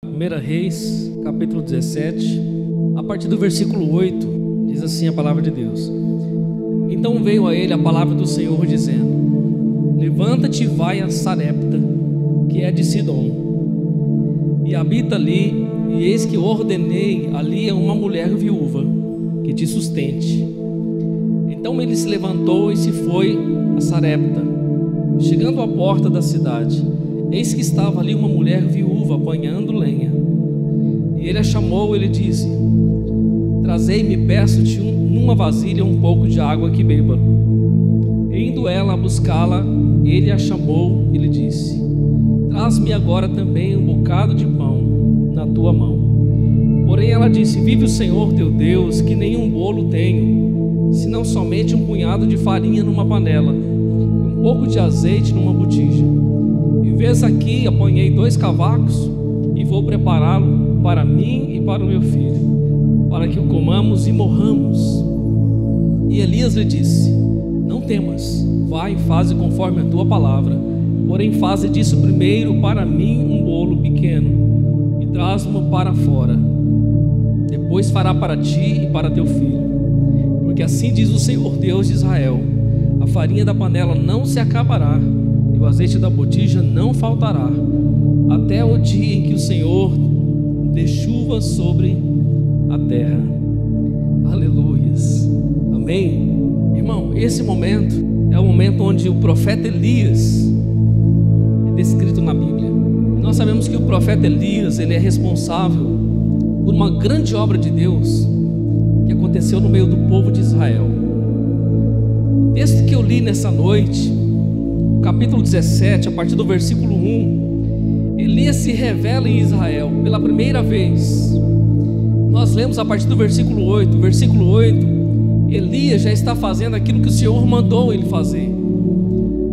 1 Reis, capítulo 17, a partir do versículo 8, diz assim a palavra de Deus. Então veio a ele a palavra do Senhor dizendo: levanta-te e vai a Sarepta, que é de Sidom, e habita ali, e eis que ordenei ali a uma mulher viúva que te sustente. Então ele se levantou e se foi a Sarepta. Chegando à porta da cidade, eis que estava ali uma mulher viúva apanhando lenha. E ele a chamou e lhe disse: trazei-me, peço-te, numa vasilha um pouco de água que beba. E indo ela a buscá-la, ele a chamou e lhe disse: traz-me agora também um bocado de pão na tua mão. Porém ela disse: vive o Senhor teu Deus, que nenhum bolo tenho, senão somente um punhado de farinha numa panela, e um pouco de azeite numa botija. E vês aqui, apanhei 2 cavacos, e vou prepará-lo para mim e para o meu filho, para que o comamos e morramos. E Elias lhe disse: não temas, vai e faze conforme a tua palavra, porém faze disso primeiro para mim um bolo pequeno, e traz-mo para fora. Depois fará para ti e para teu filho. Porque assim diz o Senhor Deus de Israel: a farinha da panela não se acabará, e o azeite da botija não faltará, até o dia em que o Senhor dê chuva sobre a terra. Aleluias, amém. Irmão, esse momento é o momento onde o profeta Elias é descrito na Bíblia. E nós sabemos que o profeta Elias, ele é responsável por uma grande obra de Deus que aconteceu no meio do povo de Israel. O texto que eu li nessa noite, capítulo 17, a partir do versículo 1, Elias se revela em Israel pela primeira vez. Nós lemos a partir do versículo 8. Versículo 8, Elias já está fazendo aquilo que o Senhor mandou ele fazer.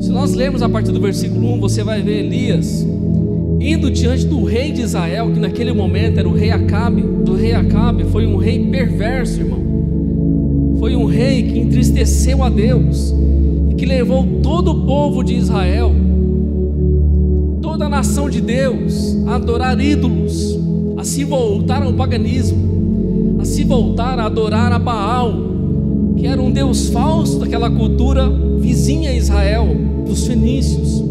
Se nós lermos a partir do versículo 1, você vai ver Elias indo diante do rei de Israel, que naquele momento era o rei Acabe. O rei Acabe foi um rei perverso, irmão. Foi um rei que entristeceu a Deus, que levou todo o povo de Israel, toda a nação de Deus, a adorar ídolos, a se voltar ao paganismo, a se voltar a adorar a Baal, que era um deus falso daquela cultura vizinha a Israel, dos fenícios.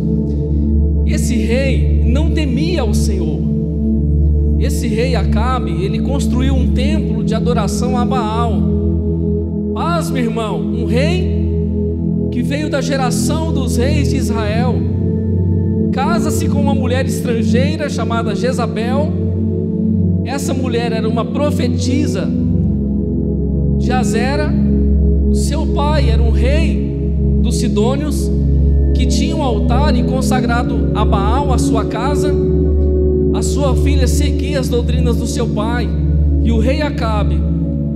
Esse rei não temia o Senhor. Esse rei Acabe, ele construiu um templo de adoração a Baal. Mas, meu irmão, um rei que veio da geração dos reis de Israel, casa-se com uma mulher estrangeira chamada Jezabel. Essa mulher era uma profetisa de Azera. O seu pai era um rei dos Sidônios, que tinha um altar e consagrado a Baal a sua casa. A sua filha seguia as doutrinas do seu pai. E o rei Acabe,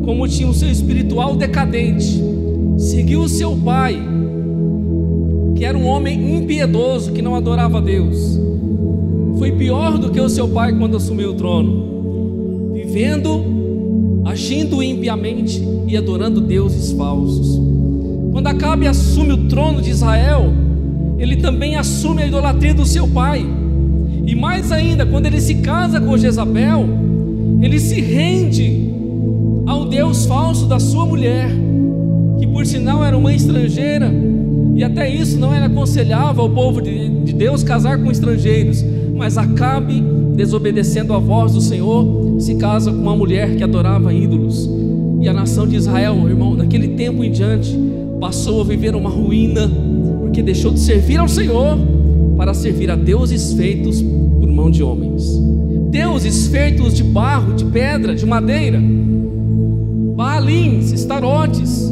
como tinha o seu espiritual decadente, seguiu o seu pai, que era um homem impiedoso, que não adorava a Deus. Foi pior do que o seu pai quando assumiu o trono, vivendo, agindo impiamente e adorando deuses falsos. Quando Acabe assume o trono de Israel, ele também assume a idolatria do seu pai. E mais ainda, quando ele se casa com Jezabel, ele se rende ao deus falso da sua mulher, que por sinal era uma estrangeira. E até isso não era aconselhável ao povo de Deus casar com estrangeiros. Mas Acabe, desobedecendo a voz do Senhor, se casa com uma mulher que adorava ídolos. E a nação de Israel, irmão, daquele tempo em diante, passou a viver uma ruína, porque deixou de servir ao Senhor para servir a deuses feitos por mão de homens. Deuses feitos de barro, de pedra, de madeira, Baalins, Estarotes,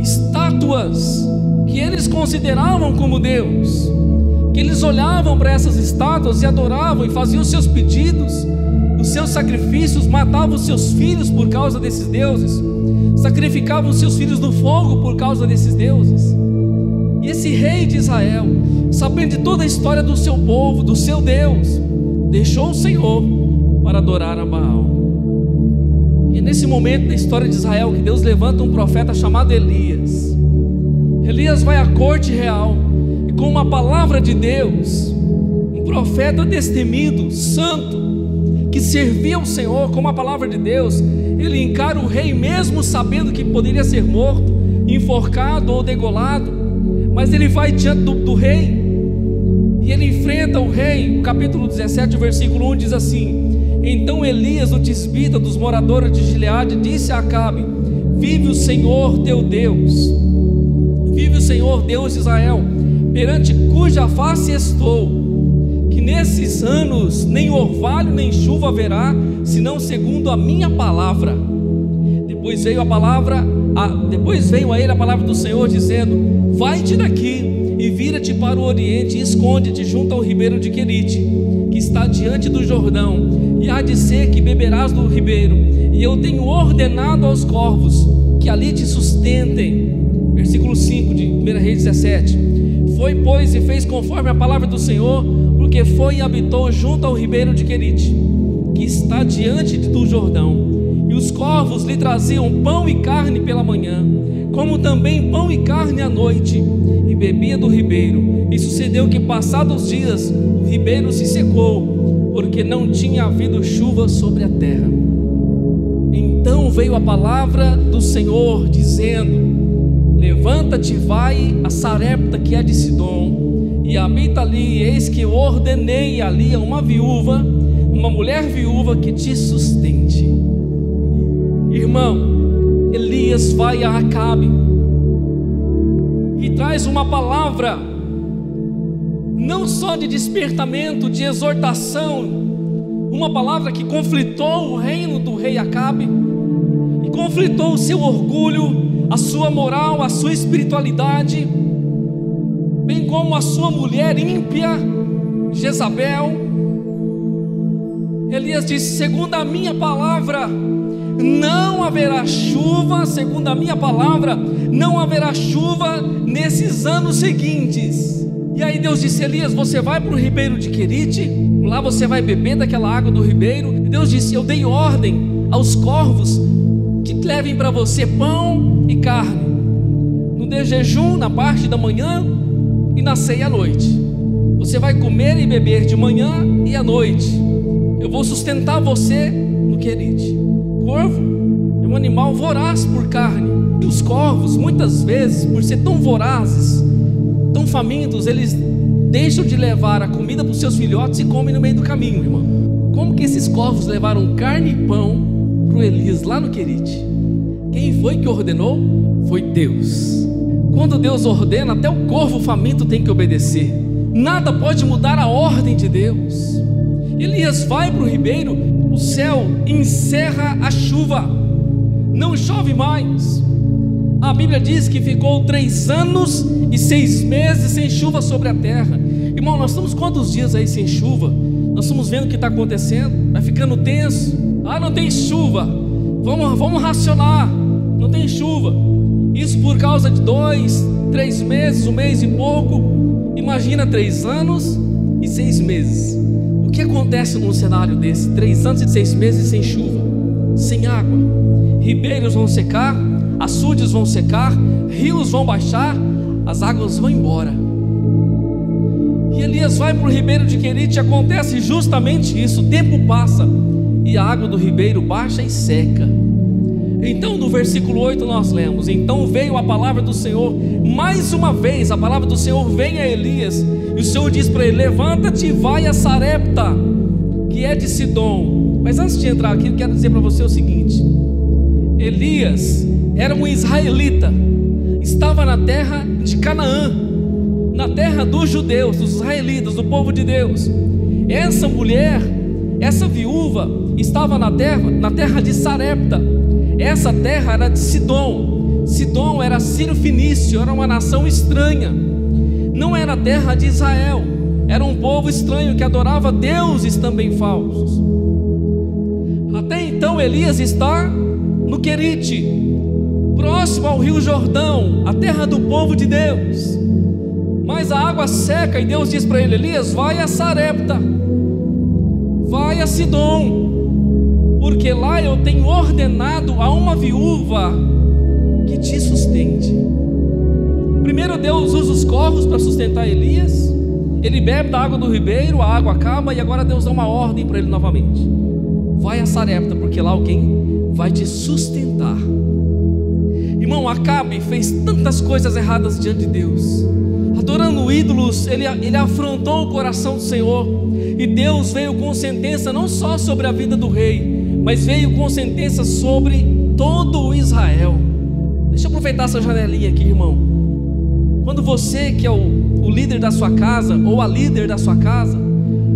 estátuas que eles consideravam como Deus, que eles olhavam para essas estátuas e adoravam e faziam os seus pedidos, os seus sacrifícios, matavam os seus filhos por causa desses deuses, sacrificavam os seus filhos no fogo por causa desses deuses. E esse rei de Israel, sabendo de toda a história do seu povo, do seu Deus, deixou o Senhor para adorar a Baal. E é nesse momento da história de Israel que Deus levanta um profeta chamado Elias. Elias vai à corte real e com uma palavra de Deus, um profeta destemido, santo, servia ao Senhor com a palavra de Deus, ele encara o rei mesmo sabendo que poderia ser morto, enforcado ou degolado, mas ele vai diante do rei e ele enfrenta o rei. O capítulo 17, o versículo 1 diz assim: então Elias, o tisbita dos moradores de Gileade, disse a Acabe: vive o Senhor teu Deus, vive o Senhor Deus de Israel, perante cuja face estou, que nesses anos nem orvalho nem chuva haverá, senão segundo a minha palavra. Depois veio a ele a palavra do Senhor, dizendo: vai-te daqui e vira-te para o oriente e esconde-te junto ao ribeiro de Querite, que está diante do Jordão, e há de ser que beberás do ribeiro, e eu tenho ordenado aos corvos que ali te sustentem. Versículo 5 de 1 Reis 17. Foi, pois, e fez conforme a palavra do Senhor, porque foi e habitou junto ao ribeiro de Querite, que está diante do Jordão. E os corvos lhe traziam pão e carne pela manhã, como também pão e carne à noite, e bebia do ribeiro. E sucedeu que, passados os dias, o ribeiro se secou, porque não tinha havido chuva sobre a terra. Então veio a palavra do Senhor, dizendo: levanta-te, vai a Sarepta, que é de Sidom, e habita ali, e eis que eu ordenei ali a uma viúva, uma mulher viúva, que te sustente. Irmão, Elias vai a Acabe e traz uma palavra, não só de despertamento, de exortação, uma palavra que conflitou o reino do rei Acabe, e conflitou o seu orgulho, a sua moral, a sua espiritualidade, bem como a sua mulher ímpia, Jezabel. Elias disse: segundo a minha palavra, não haverá chuva, segundo a minha palavra, não haverá chuva nesses anos seguintes. E aí Deus disse: Elias, você vai para o ribeiro de Querite, lá você vai beber daquela água do ribeiro. E Deus disse: eu dei ordem aos corvos que levem para você pão e carne, no de jejum, na parte da manhã, e na ceia à noite. Você vai comer e beber de manhã e à noite. Eu vou sustentar você no Querite. Corvo é um animal voraz por carne, e os corvos, muitas vezes, por ser tão vorazes, tão famintos, eles deixam de levar a comida para os seus filhotes e comem no meio do caminho, irmão. Como que esses corvos levaram carne e pão para o Elias lá no Querite? Quem foi que ordenou? Foi Deus. Quando Deus ordena, até o corvo faminto tem que obedecer. Nada pode mudar a ordem de Deus. Elias vai para o ribeiro, o céu encerra a chuva, não chove mais. A Bíblia diz que ficou 3 anos e 6 meses sem chuva sobre a terra. Irmão, nós estamos quantos dias aí sem chuva? Nós estamos vendo o que está acontecendo, vai ficando tenso. Ah, não tem chuva, vamos racionar, não tem chuva. Isso por causa de 2, 3 meses, 1 mês e pouco. Imagina 3 anos e 6 meses. O que acontece num cenário desse? 3 anos e 6 meses sem chuva, sem água. Ribeiros vão secar, açudes vão secar, rios vão baixar, as águas vão embora. E Elias vai para o ribeiro de Querite, e acontece justamente isso. O tempo passa e a água do ribeiro baixa e seca. Então no versículo 8 nós lemos: então veio a palavra do Senhor, mais uma vez a palavra do Senhor vem a Elias, e o Senhor diz para ele: levanta-te e vai a Sarepta, que é de Sidom. Mas antes de entrar aqui, eu quero dizer para você o seguinte: Elias era um israelita, estava na terra de Canaã, na terra dos judeus, dos israelitas, do povo de Deus. Essa mulher, essa viúva, estava na terra de Sarepta. Essa terra era de Sidom. Sidom era sírio-fenício, era uma nação estranha, não era a terra de Israel, era um povo estranho que adorava deuses também falsos. Até então Elias está no Querite, próximo ao rio Jordão, a terra do povo de Deus. Mas a água seca e Deus diz para ele: Elias, vai a Sarepta, vai a Sidom, porque lá eu tenho ordenado a uma viúva que te sustente. Primeiro Deus usa os corvos para sustentar Elias. Ele bebe da água do ribeiro, a água acaba, e agora Deus dá uma ordem para ele novamente. a Sarepta, porque lá alguém vai te sustentar. Irmão, Acabe fez tantas coisas erradas diante de Deus, adorando ídolos. Ele afrontou o coração do Senhor, e Deus veio com sentença não só sobre a vida do rei, mas veio com sentença sobre todo o Israel. Deixa eu aproveitar essa janelinha aqui, irmão. Quando você, que é o líder da sua casa, ou a líder da sua casa,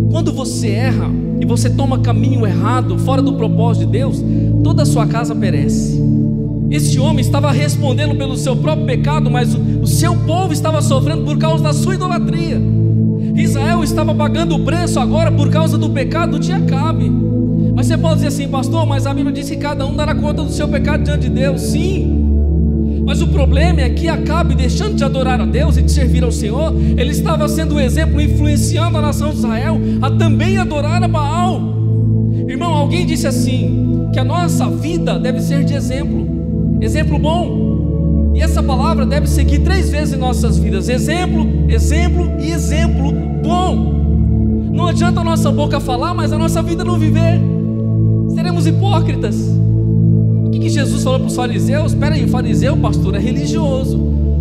quando você erra e você toma caminho errado, fora do propósito de Deus, toda a sua casa perece. Este homem estava respondendo pelo seu próprio pecado, mas o seu povo estava sofrendo por causa da sua idolatria. Israel estava pagando o preço agora por causa do pecado de Acabe. Mas você pode dizer assim: pastor, mas a Bíblia diz que cada um dará conta do seu pecado diante de Deus. Sim, mas o problema é que Acabe, deixando de adorar a Deus e de servir ao Senhor, ele estava sendo um exemplo, influenciando a nação de Israel a também adorar a Baal. Irmão, alguém disse assim, que a nossa vida deve ser de exemplo bom, e essa palavra deve seguir 3 vezes em nossas vidas: exemplo, exemplo e exemplo bom. Não adianta a nossa boca falar, mas a nossa vida não viver. Seremos hipócritas. O que Jesus falou para os fariseus? Espera aí, fariseu, pastor, é religioso.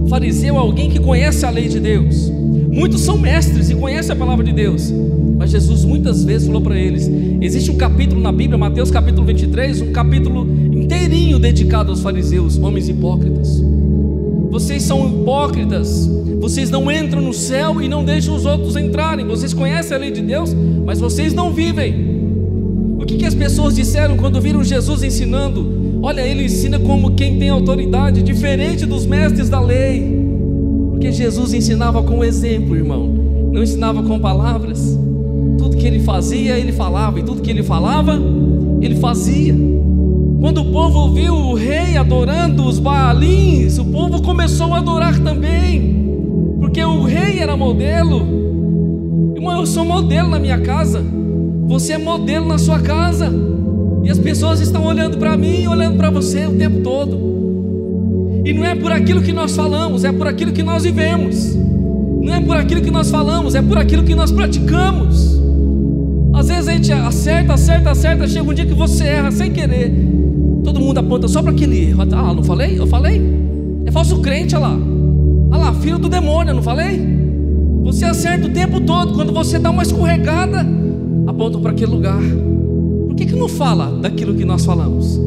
Fariseu é alguém que conhece a lei de Deus. Muitos são mestres e conhecem a palavra de Deus, mas Jesus muitas vezes falou para eles. Existe um capítulo na Bíblia, Mateus capítulo 23, um capítulo inteirinho dedicado aos fariseus, homens hipócritas. Vocês são hipócritas, vocês não entram no céu e não deixam os outros entrarem. Vocês conhecem a lei de Deus, mas vocês não vivem. O que as pessoas disseram quando viram Jesus ensinando? Olha, ele ensina como quem tem autoridade, diferente dos mestres da lei. Porque Jesus ensinava com exemplo, irmão, não ensinava com palavras. Tudo que ele fazia, ele falava, e tudo que ele falava, ele fazia. Quando o povo viu o rei adorando os Baalins, o povo começou a adorar também, porque o rei era modelo. Irmão, eu sou modelo na minha casa, você é modelo na sua casa, e as pessoas estão olhando para mim, olhando para você o tempo todo. E não é por aquilo que nós falamos, é por aquilo que nós vivemos. Não é por aquilo que nós falamos, é por aquilo que nós praticamos. Às vezes a gente acerta, chega um dia que você erra sem querer, todo mundo aponta só para aquele erro. Ah, não falei? Eu falei? É falso crente, olha lá, filho do demônio, não falei? Você acerta o tempo todo, quando você dá uma escorregada, apontam para aquele lugar. Por que não fala daquilo que nós falamos?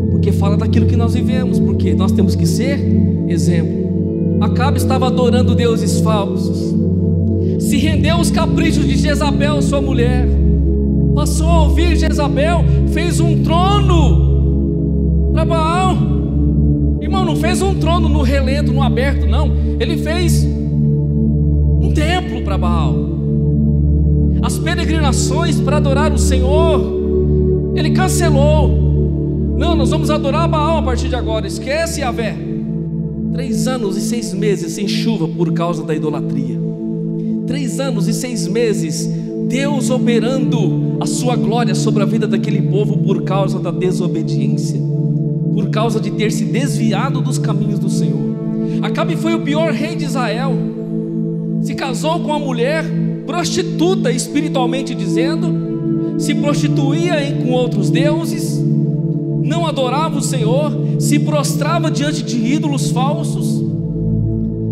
Porque fala daquilo que nós vivemos, porque nós temos que ser exemplo. Acabe estava adorando deuses falsos, se rendeu aos caprichos de Jezabel, sua mulher. Passou a ouvir Jezabel, fez um trono para Baal. Irmão, não fez um trono no relento, no aberto, não. Ele fez um templo para Baal. As peregrinações para adorar o Senhor, ele cancelou. Não, nós vamos adorar Baal a partir de agora, esquece Yahvé. 3 anos e 6 meses sem chuva por causa da idolatria. 3 anos e 6 meses Deus operando a sua glória sobre a vida daquele povo por causa da desobediência, por causa de ter se desviado dos caminhos do Senhor. Acabe foi o pior rei de Israel. Se casou com uma mulher prostituta, espiritualmente dizendo, se prostituía com outros deuses, não adorava o Senhor, se prostrava diante de ídolos falsos,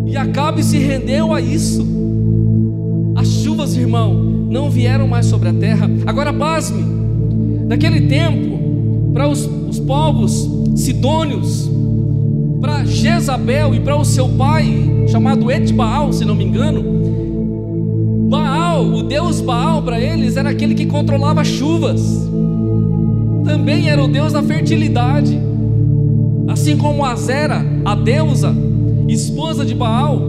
e Acabe se rendeu a isso. As chuvas, irmão, não vieram mais sobre a terra. Agora pasme, naquele tempo, para os povos sidônios, para Jezabel e para o seu pai, chamado Etbaal, se não me engano, Baal, o deus Baal para eles era aquele que controlava as chuvas, também era o deus da fertilidade. Assim como Azera, a deusa, esposa de Baal,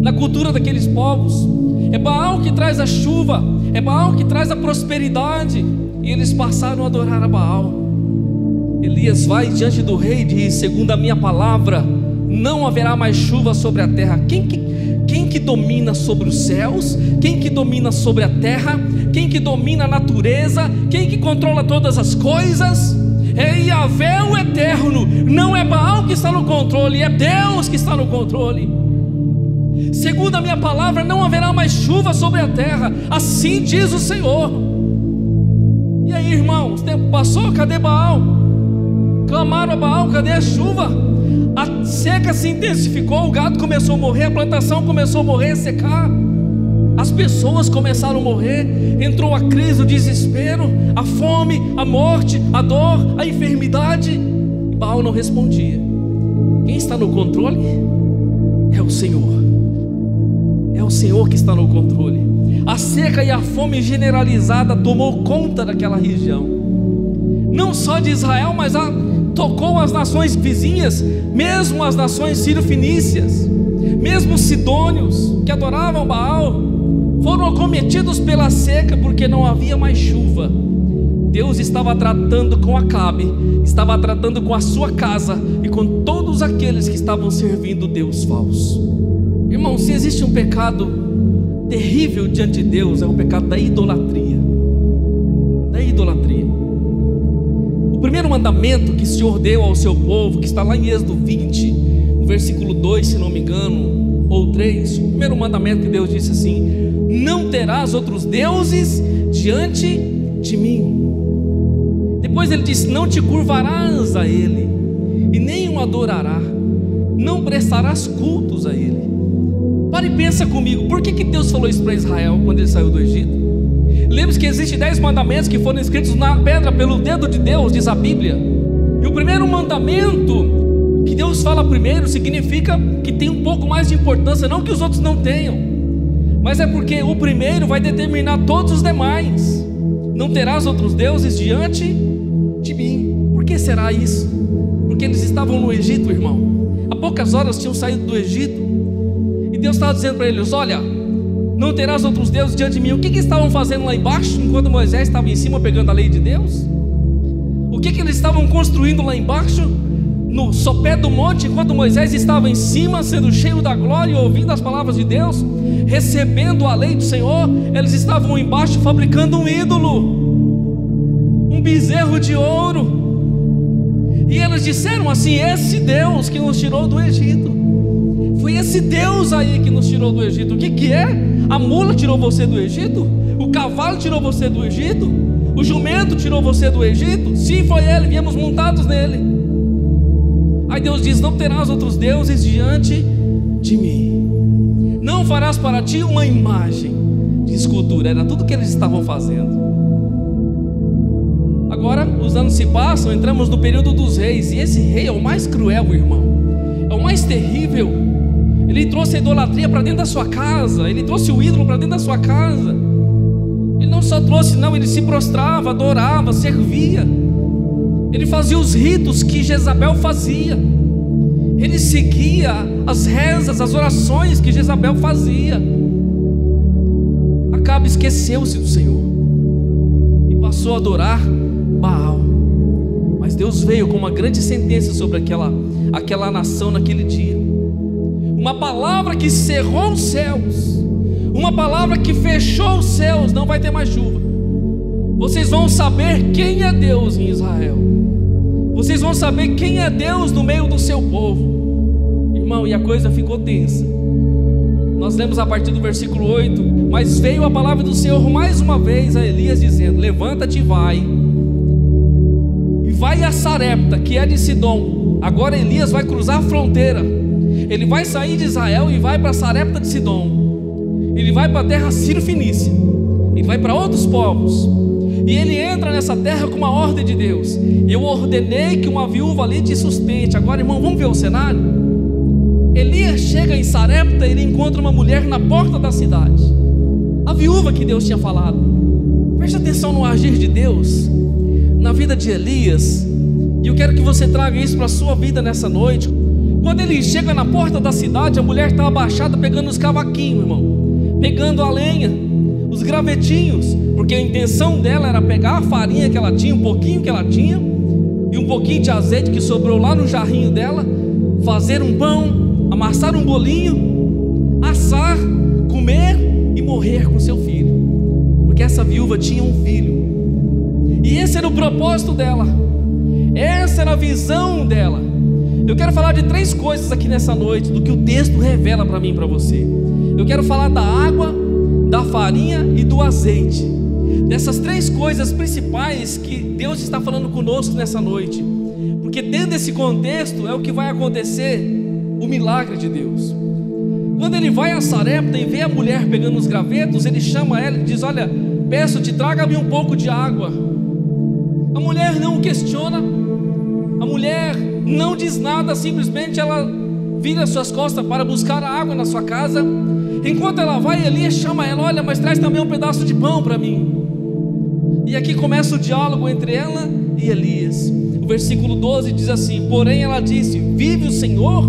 na cultura daqueles povos, é Baal que traz a chuva, é Baal que traz a prosperidade, e eles passaram a adorar a Baal. Elias vai diante do rei e diz: segundo a minha palavra, não haverá mais chuva sobre a terra. Quem que domina sobre os céus? Quem que domina sobre a terra? Quem que domina a natureza? Quem que controla todas as coisas? É Yahvé o eterno. Não é Baal que está no controle, é Deus que está no controle. Segundo a minha palavra, não haverá mais chuva sobre a terra, assim diz o Senhor. E aí, irmãos, o tempo passou, cadê Baal? Clamaram a Baal, cadê a chuva? A seca se intensificou, o gado começou a morrer, a plantação começou a morrer, a secar. As pessoas começaram a morrer, entrou a crise, o desespero, a fome, a morte, a dor, a enfermidade. E Baal não respondia. Quem está no controle? É o Senhor. É o Senhor que está no controle. A seca e a fome generalizada tomou conta daquela região, não só de Israel, mas tocou as nações vizinhas, mesmo as nações sírio-fenícias, mesmo os sidônios que adoravam Baal, foram acometidos pela seca, porque não havia mais chuva. Deus estava tratando com Acabe, estava tratando com a sua casa e com todos aqueles que estavam servindo Deus falso. Irmão, se existe um pecado terrível diante de Deus, é o pecado da idolatria. Da idolatria. O primeiro mandamento que o Senhor deu ao seu povo, que está lá em Êxodo 20, no versículo 2, se não me engano, ou 3, o primeiro mandamento que Deus disse assim: não terás outros deuses diante de mim. Depois ele disse: não te curvarás a ele, e nem o adorará, não prestarás cultos a ele. Para e pensa comigo, por que Deus falou isso para Israel quando ele saiu do Egito? Lembre-se que existem 10 mandamentos que foram escritos na pedra pelo dedo de Deus, diz a Bíblia. E o primeiro mandamento, que Deus fala primeiro, significa que tem um pouco mais de importância, não que os outros não tenham, mas é porque o primeiro vai determinar todos os demais. Não terás outros deuses diante de mim. Por que será isso? Porque eles estavam no Egito, irmão. Há poucas horas tinham saído do Egito, e Deus estava dizendo para eles: olha, não terás outros deuses diante de mim. O que estavam fazendo lá embaixo, enquanto Moisés estava em cima pegando a lei de Deus? O que eles estavam construindo lá embaixo, no sopé do monte, enquanto Moisés estava em cima, sendo cheio da glória, ouvindo as palavras de Deus, recebendo a lei do Senhor? Eles estavam embaixo fabricando um ídolo, um bezerro de ouro. E eles disseram assim: esse Deus que nos tirou do Egito, foi esse Deus aí que nos tirou do Egito. O que é? A mula tirou você do Egito? O cavalo tirou você do Egito? O jumento tirou você do Egito? Sim, foi ele, viemos montados nele. Aí Deus diz: não terás outros deuses diante de mim. Não farás para ti uma imagem de escultura. Era tudo que eles estavam fazendo. Agora os anos se passam, entramos no período dos reis, e esse rei é o mais cruel, irmão, é o mais terrível. Ele trouxe a idolatria para dentro da sua casa, ele trouxe o ídolo para dentro da sua casa. Ele não só trouxe, não, ele se prostrava, adorava, servia. Ele fazia os ritos que Jezabel fazia. Ele seguia as rezas, as orações que Jezabel fazia. Acabe esqueceu-se do Senhor e passou a adorar Baal. Mas Deus veio com uma grande sentença sobre aquela nação naquele dia. Uma palavra que cerrou os céus, uma palavra que fechou os céus: não vai ter mais chuva. Vocês vão saber quem é Deus em Israel. Vocês vão saber quem é Deus no meio do seu povo. Irmão, e a coisa ficou tensa. Nós lemos a partir do versículo 8: mas veio a palavra do Senhor mais uma vez a Elias, dizendo: levanta-te e vai a Sarepta, que é de Sidom. Agora Elias vai cruzar a fronteira. Ele vai sair de Israel e vai para Sarepta de Sidom. Ele vai para a terra sírio-fenícia. Ele vai para outros povos. E ele entra nessa terra com uma ordem de Deus: eu ordenei que uma viúva ali te sustente. Agora, irmão, vamos ver o cenário. Elias chega em Sarepta e ele encontra uma mulher na porta da cidade, a viúva que Deus tinha falado. Preste atenção no agir de Deus na vida de Elias, e eu quero que você traga isso para a sua vida nessa noite. Quando ele chega na porta da cidade, a mulher está abaixada pegando os cavaquinhos, irmão, pegando a lenha, os gravetinhos, porque a intenção dela era pegar a farinha que ela tinha, um pouquinho que ela tinha, e um pouquinho de azeite que sobrou lá no jarrinho dela, fazer um pão, amassar um bolinho, assar, comer e morrer com seu filho, porque essa viúva tinha um filho, e esse era o propósito dela, essa era a visão dela. Eu quero falar de 3 coisas aqui nessa noite, do que o texto revela para mim e para você. Eu quero falar da água, da farinha e do azeite. dessas 3 coisas principais que Deus está falando conosco nessa noite, porque dentro desse contexto é o que vai acontecer o milagre de Deus. Quando ele vai a Sarepta e vê a mulher pegando os gravetos, ele chama ela e diz: olha, peço-te, traga-me um pouco de água. A mulher não questiona, a mulher não diz nada, simplesmente ela vira suas costas para buscar a água na sua casa. Enquanto ela vai, Elias chama ela: olha, mas traz também um pedaço de pão para mim. E aqui começa o diálogo entre ela e Elias. O versículo 12 diz assim: porém ela disse: vive o Senhor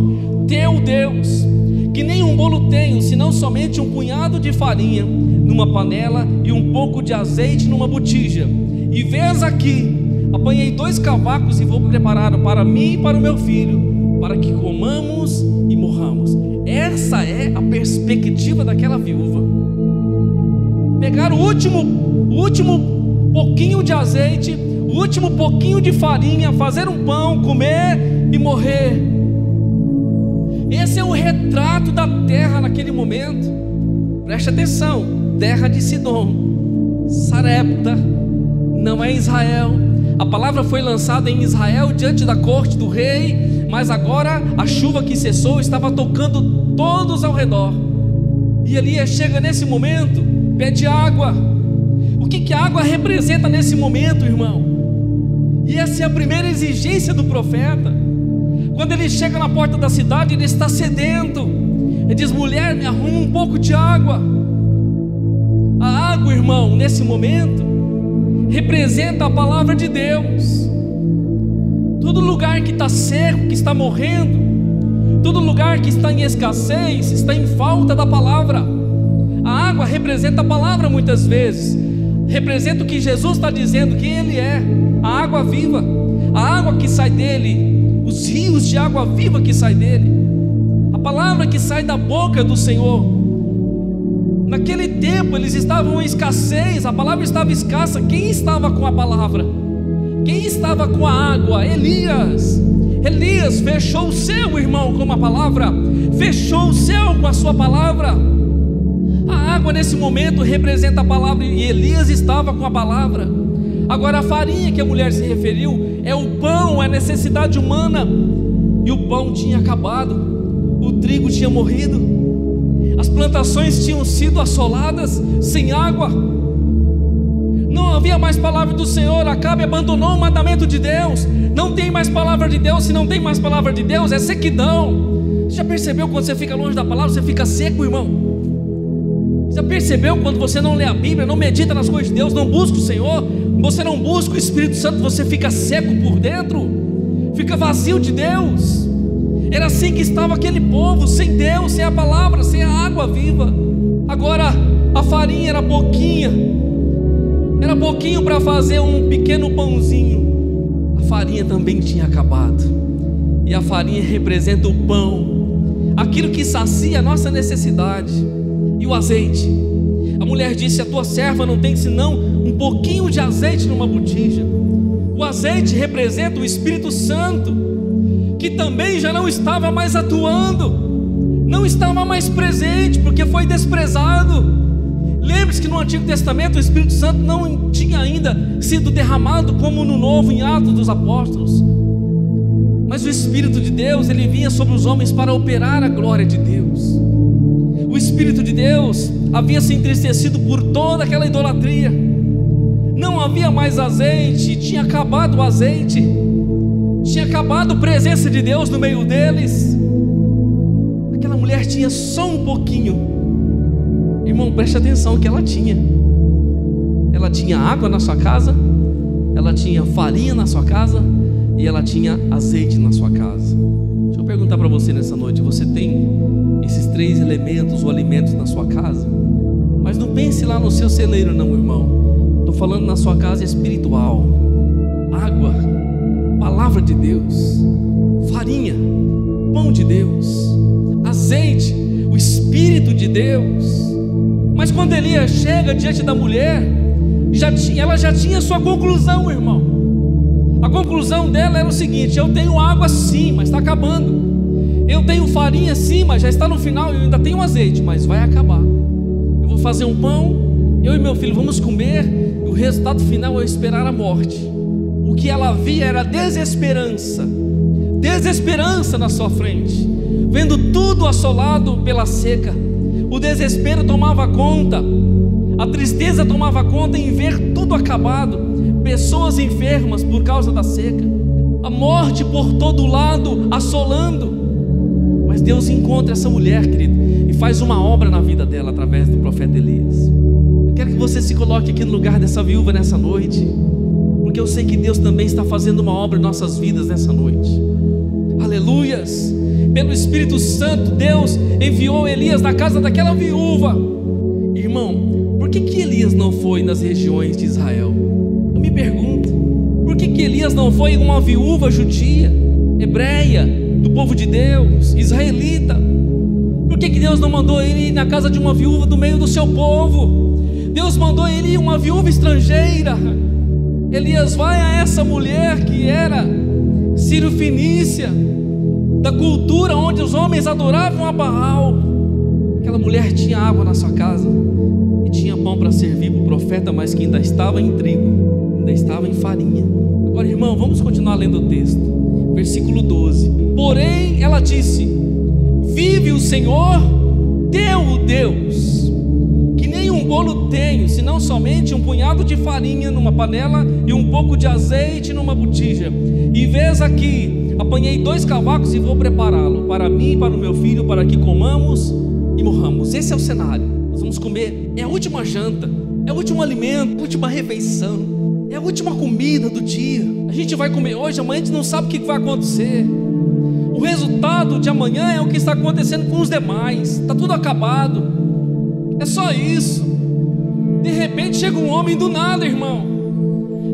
teu Deus, que nem um bolo tenho, senão somente um punhado de farinha numa panela e um pouco de azeite numa botija. E vês aqui, apanhei 2 cavacos e vou preparar para mim e para o meu filho, para que comamos e morramos. Essa é a perspectiva daquela viúva. Pegar o último pouquinho de azeite, o último pouquinho de farinha, fazer um pão, comer e morrer. Esse é o retrato da terra naquele momento. Preste atenção: terra de Sidom, Sarepta, não é Israel. A palavra foi lançada em Israel diante da corte do rei, mas agora a chuva que cessou estava tocando todos ao redor. E Elias chega nesse momento, pede água. O que a água representa nesse momento, irmão? E essa é a primeira exigência do profeta. Quando ele chega na porta da cidade, ele está sedento. Ele diz: mulher, me arruma um pouco de água. A água, irmão, nesse momento representa a palavra de Deus. Todo lugar que está seco, que está morrendo, todo lugar que está em escassez, está em falta da palavra. A água representa a palavra muitas vezes, representa o que Jesus está dizendo, quem Ele é, a água viva, a água que sai dele, os rios de água viva que sai dele, a palavra que sai da boca do Senhor. Naquele tempo eles estavam em escassez, a palavra estava escassa. Quem estava com a palavra? Quem estava com a água? Elias. Elias fechou o céu, irmão, com a palavra, fechou o céu com a sua palavra. A água nesse momento representa a palavra, e Elias estava com a palavra. Agora a farinha que a mulher se referiu é o pão, é a necessidade humana. E o pão tinha acabado, o trigo tinha morrido, as plantações tinham sido assoladas, sem água. Não havia mais palavra do Senhor. Acabe abandonou o mandamento de Deus. Não tem mais palavra de Deus. Se não tem mais palavra de Deus, é sequidão. Você já percebeu quando você fica longe da palavra, você fica seco, irmão? Já percebeu quando você não lê a Bíblia, não medita nas coisas de Deus, não busca o Senhor, você não busca o Espírito Santo, você fica seco por dentro, fica vazio de Deus? Era assim que estava aquele povo, sem Deus, sem a palavra, sem a água viva. Agora a farinha era pouquinho para fazer um pequeno pãozinho. A farinha também tinha acabado. E a farinha representa o pão, aquilo que sacia a nossa necessidade. E o azeite, a mulher disse: a tua serva não tem senão um pouquinho de azeite numa botija. O azeite representa o Espírito Santo, que também já não estava mais atuando, não estava mais presente, porque foi desprezado. Lembre-se que no Antigo Testamento o Espírito Santo não tinha ainda sido derramado como no Novo, em Atos dos Apóstolos. Mas o Espírito de Deus, ele vinha sobre os homens para operar a glória de Deus. O Espírito de Deus havia se entristecido por toda aquela idolatria. Não havia mais azeite, tinha acabado o azeite, tinha acabado a presença de Deus no meio deles. Aquela mulher tinha só um pouquinho. Irmão, preste atenção que ela tinha. Ela tinha água na sua casa, ela tinha farinha na sua casa e ela tinha azeite na sua casa. Deixa eu perguntar para você nessa noite: você tem esses 3 elementos ou alimentos na sua casa? Mas não pense lá no seu celeiro não, irmão. Estou falando na sua casa espiritual. Água, palavra de Deus, farinha, pão de Deus, azeite, o Espírito de Deus. Mas quando Elias chega diante da mulher, ela já tinha sua conclusão, irmão. A conclusão dela era o seguinte: eu tenho água sim, mas está acabando. Eu tenho farinha sim, mas já está no final. Eu ainda tenho azeite, mas vai acabar. Eu vou fazer um pão, eu e meu filho vamos comer, resultado final é esperar a morte. O que ela via era desesperança, desesperança na sua frente, vendo tudo assolado pela seca. O desespero tomava conta, a tristeza tomava conta em ver tudo acabado, pessoas enfermas por causa da seca, a morte por todo lado assolando. Mas Deus encontra essa mulher, querido, e faz uma obra na vida dela através do profeta Elias. Eu quero que você se coloque aqui no lugar dessa viúva nessa noite, porque eu sei que Deus também está fazendo uma obra em nossas vidas nessa noite. Aleluias! Pelo Espírito Santo, Deus enviou Elias na casa daquela viúva. Irmão, por que Elias não foi nas regiões de Israel? Eu me pergunto, por que Elias não foi uma viúva judia, hebreia, do povo de Deus, israelita? Por que Deus não mandou ele ir na casa de uma viúva do meio do seu povo? Deus mandou ele ir uma viúva estrangeira. Elias vai a essa mulher que era sírio-fenícia, da cultura onde os homens adoravam a Baal. Aquela mulher tinha água na sua casa e tinha pão para servir para o profeta, mas que ainda estava em trigo, ainda estava em farinha. Agora, irmão, vamos continuar lendo o texto. Versículo 12. Porém ela disse: vive o Senhor teu Deus, que nem um bolo tenho, senão somente um punhado de farinha numa panela e um pouco de azeite numa botija. E vês aqui, apanhei 2 cavacos e vou prepará-lo para mim e para o meu filho, para que comamos e morramos. Esse é o cenário. Nós vamos comer, é a última janta, é o último alimento, a última refeição, é a última comida do dia. A gente vai comer hoje, amanhã a gente não sabe o que vai acontecer. O resultado de amanhã é o que está acontecendo com os demais. Está tudo acabado. É só isso. De repente chega um homem do nada, irmão.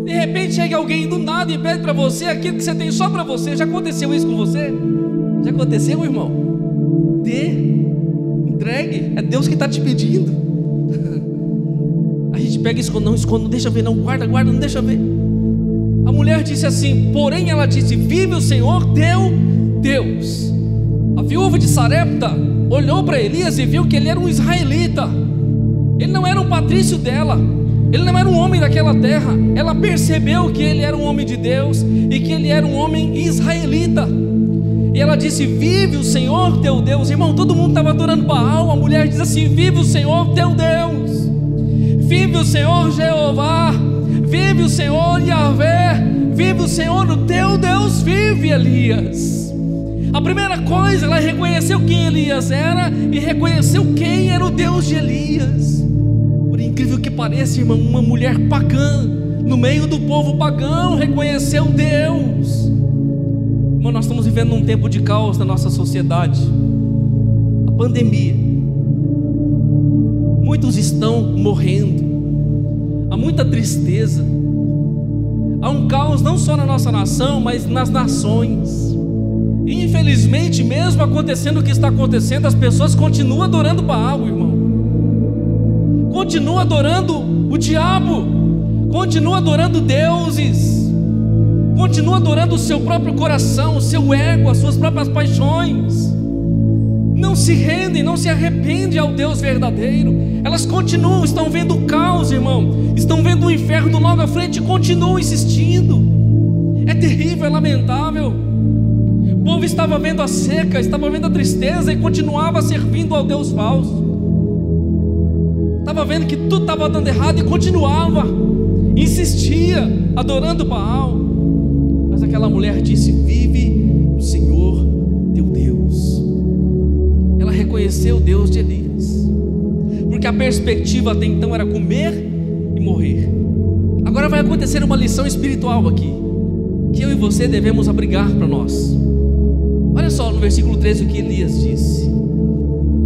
De repente chega alguém do nada e pede para você aquilo que você tem só para você. Já aconteceu isso com você? Já aconteceu, irmão? Entregue. É Deus que está te pedindo. A gente pega e esconde, não deixa ver, não, guarda, não deixa ver. A mulher disse assim, porém ela disse: vive o Senhor teu Deus. A viúva de Sarepta olhou para Elias e viu que ele era um israelita. Ele não era um patrício dela, ele não era um homem daquela terra. Ela percebeu que ele era um homem de Deus e que ele era um homem israelita. E ela disse: vive o Senhor teu Deus. Irmão, todo mundo estava adorando Baal. A mulher diz assim: vive o Senhor teu Deus, vive o Senhor Jeová, vive o Senhor Yahvé, vive o Senhor o teu Deus, vive. Elias, a primeira coisa, ela reconheceu quem Elias era e reconheceu quem era o Deus de Elias. Por incrível que pareça, irmão, uma mulher pagã, no meio do povo pagão, reconheceu Deus. Irmão, nós estamos vivendo um tempo de caos na nossa sociedade. A pandemia, muitos estão morrendo, há muita tristeza, há um caos não só na nossa nação, mas nas nações. E infelizmente, mesmo acontecendo o que está acontecendo, as pessoas continuam adorando Baal, irmão. Continuam adorando o diabo, continuam adorando deuses, continuam adorando o seu próprio coração, o seu ego, as suas próprias paixões. Não se rendem, não se arrependem ao Deus verdadeiro. Elas continuam, estão vendo o caos, irmão, estão vendo o inferno logo à frente e continuam insistindo. É terrível, é lamentável. O povo estava vendo a seca, estava vendo a tristeza e continuava servindo ao Deus falso. Estava vendo que tudo estava dando errado e continuava, insistia, adorando Baal. Mas aquela mulher disse: vive o Senhor teu Deus. Ela reconheceu o Deus de Elias, porque a perspectiva até então era comer e morrer. Agora vai acontecer uma lição espiritual aqui, que eu e você devemos abrigar para nós. Olha só no versículo 13 o que Elias disse.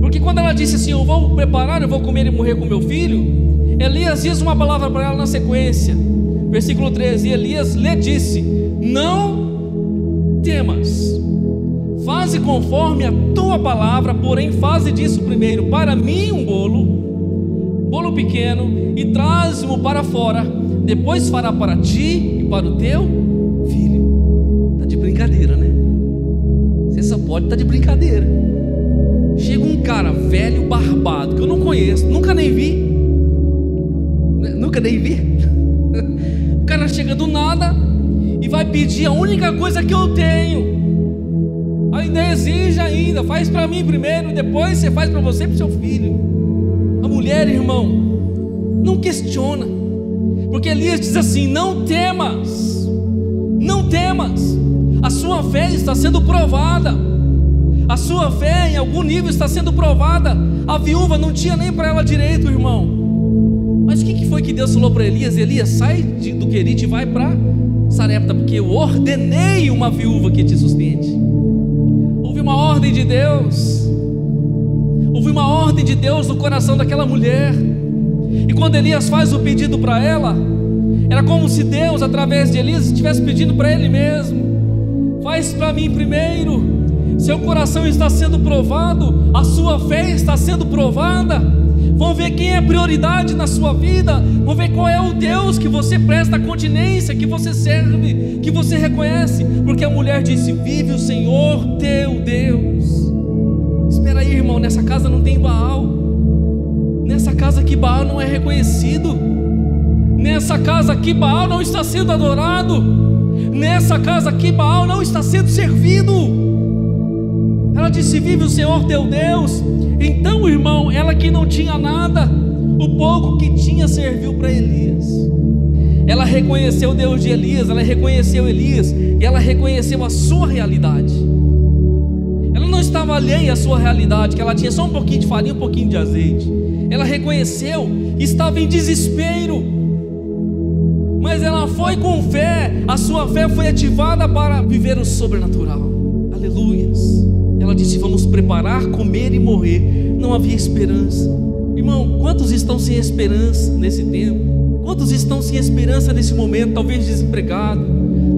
Porque quando ela disse assim: eu vou preparar, eu vou comer e morrer com meu filho, Elias diz uma palavra para ela na sequência. Versículo 13: Elias lhe disse: não temas, faze conforme a tua palavra, porém faze disso primeiro para mim um bolo pequeno, e traz-o para fora, depois fará para ti e para o teu filho. Está de brincadeira, né? Você só pode estar de brincadeira. Chega um cara velho, barbado, que eu não conheço, nunca nem vi. O cara chega do nada e vai pedir a única coisa que eu tenho. Ainda exige ainda, faz para mim primeiro, depois você faz para você e para o seu filho. A mulher, irmão, não questiona, porque Elias diz assim: não temas, não temas, a sua fé está sendo provada, a sua fé em algum nível está sendo provada. A viúva não tinha nem para ela direito, irmão. Mas o que foi que Deus falou para Elias? Elias, sai do Querite e vai para Sarepta, porque eu ordenei uma viúva que te sustente. Houve uma ordem de Deus, houve uma ordem de Deus no coração daquela mulher. E quando Elias faz o pedido para ela, era como se Deus, através de Elias, estivesse pedindo para ele mesmo: faz para mim primeiro. Seu coração está sendo provado, a sua fé está sendo provada. Vão ver quem é prioridade na sua vida, vão ver qual é o Deus que você presta continência, que você serve, que você reconhece. Porque a mulher disse: vive o Senhor teu Deus. Espera aí, irmão, nessa casa não tem Baal, nessa casa aqui Baal não é reconhecido, nessa casa aqui Baal não está sendo adorado, nessa casa aqui Baal não está sendo servido. Ela disse: vive o Senhor teu Deus. Então, irmão, ela que não tinha nada, o pouco que tinha serviu para Elias. Ela reconheceu o Deus de Elias, ela reconheceu Elias, e ela reconheceu a sua realidade. Ela não estava alheia à sua realidade, que ela tinha só um pouquinho de farinha, um pouquinho de azeite. Ela reconheceu, estava em desespero, mas ela foi com fé. A sua fé foi ativada para viver o sobrenatural. Aleluias. Ela disse: vamos preparar, comer e morrer. Não havia esperança. Irmão, quantos estão sem esperança nesse tempo? Quantos estão sem esperança nesse momento? Talvez desempregado,